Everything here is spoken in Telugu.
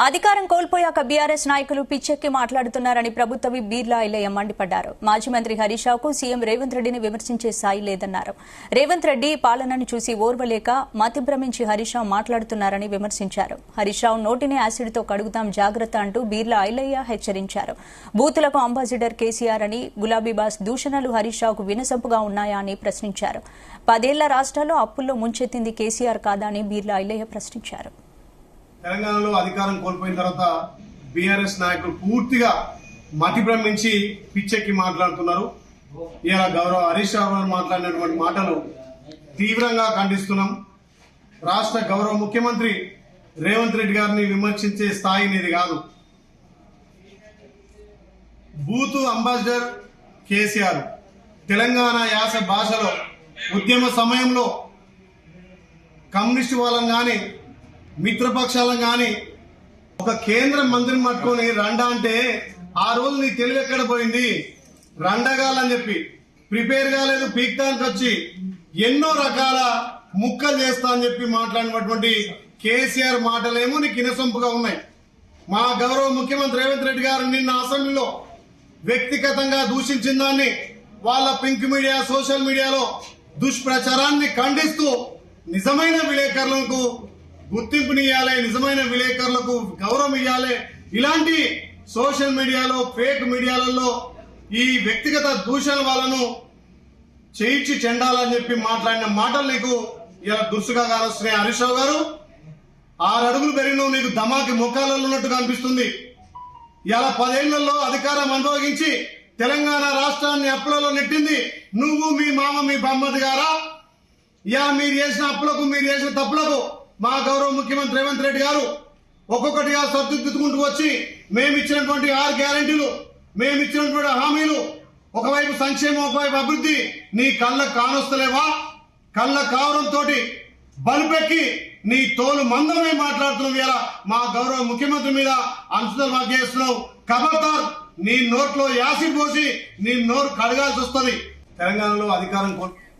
అధికారం కోల్పోయాక బీఆర్ఎస్ నాయకులు పిచ్చెక్కి మాట్లాడుతున్నారని ప్రభుత్వ విప్ బీర్లా ఐలయ్య మండిపడ్డారు. మాజీ మంత్రి హరీష్ రావుకు సీఎం రేవంత్ రెడ్డిని విమర్శించే స్థాయి లేదన్నారు. రేవంత్ రెడ్డి పాలనను చూసి ఓర్వలేక మతిభ్రమించి హరీష్ రావు మాట్లాడుతున్నారని విమర్శించారు. హరీష్ రావు నోటిని యాసిడ్తో కడుగుతాం జాగ్రత్త అంటూ బీర్లా ఐలయ్య హెచ్చరించారు. బూతులకు అంబాసిడర్ కేసీఆర్ అని గులాబీబాస్ దూషణలు హరీష్ రావుకు వినసొంపుగా ఉన్నాయా అని ప్రశ్నించారు. 10 ఏళ్ల రాష్ట్రాల్లో అప్పుల్లో ముంచెత్తింది కేసీఆర్ కాదా అని బీర్లా ఐలయ్య ప్రశ్నించారు. తెలంగాణలో అధికారం కోల్పోయిన తర్వాత బీఆర్ఎస్ నాయకులు పూర్తిగా మతి భ్రమించి పిచ్చెక్కి మాట్లాడుతున్నారు. ఇలా గౌరవ హరీష్ రావు గారు మాట్లాడినటువంటి మాటలు తీవ్రంగా ఖండిస్తున్నాం. రాష్ట్ర గౌరవ ముఖ్యమంత్రి రేవంత్ రెడ్డి గారిని విమర్శించే స్థాయి అనేది కాదు. బూతు అంబాసిడర్ కేసీఆర్ తెలంగాణ యాస భాషలో ఉద్యమ సమయంలో కమ్యూనిస్టు వాళ్ళని కానీ మిత్రపక్షాలను కానీ ఒక కేంద్ర మంత్రిని పట్టుకొని రండా అంటే ఆ రోజు నీ తెలివి ఎక్కడ పోయింది, రండగాలని చెప్పి ప్రిపేర్ కాలేదు, పీక్తానికి వచ్చి ఎన్నో రకాల ముక్కలు చేస్తా అని చెప్పి మాట్లాడినటువంటి కేసీఆర్ మాటలేమో నీకు ఇనసొంపుగా ఉన్నాయి. మా గౌరవ ముఖ్యమంత్రి రేవంత్ రెడ్డి గారు నిన్న అసెంబ్లీలో వ్యక్తిగతంగా దూషించిన దాన్ని వాళ్ళ పింక్ మీడియా సోషల్ మీడియాలో దుష్ప్రచారాన్ని ఖండిస్తూ నిజమైన విలేకరులకు గుర్తింపునియాలి, నిజమైన విలేకరులకు గౌరవం ఇవ్వాలి. ఇలాంటి సోషల్ మీడియాలో ఫేక్ మీడియాలలో ఈ వ్యక్తిగత దూషణ వాళ్ళను చేయించి చెండాలని చెప్పి మాట్లాడిన మాటలు నీకు ఇలా దురుసుగా కానొస్తున్నాయి. హరీష్ రావు గారు 6 అడుగులు పెరిగినావు, నీకు దమాకి ముఖాలలో ఉన్నట్టుగా అనిపిస్తుంది. ఇలా 10 ఏళ్లలో అధికారం అనుభవించి తెలంగాణ రాష్ట్రాన్ని అప్పులలో నెట్టింది నువ్వు, మీ మామ, మీ బొమ్మది గారా? ఇలా మీరు చేసిన అప్పులకు, మీరు చేసిన తప్పులకు మా గౌరవ ముఖ్యమంత్రి రేవంత్ రెడ్డి గారు ఒక్కొక్కటిగా సర్దుకుంటూ వచ్చి మేమిచ్చినటువంటి 6 గ్యారెంటీలు, మేమిచ్చినటువంటి హామీలు, ఒకవైపు సంక్షేమం, ఒకవైపు అభివృద్ధి నీ కళ్ళ కానొస్తలేవా? కళ్ళ కావడంతో బలిపెక్కి నీ తోలు మందమే మాట్లాడుతున్నావు. ఇలా మా గౌరవ ముఖ్యమంత్రి మీద అంశం మాకు చేస్తున్నావు. ఖబర్దార్, నీ నోట్లో యాసిడ్ పోసి నీ నోరు కడగాల్సి వస్తుంది. తెలంగాణలో అధికారం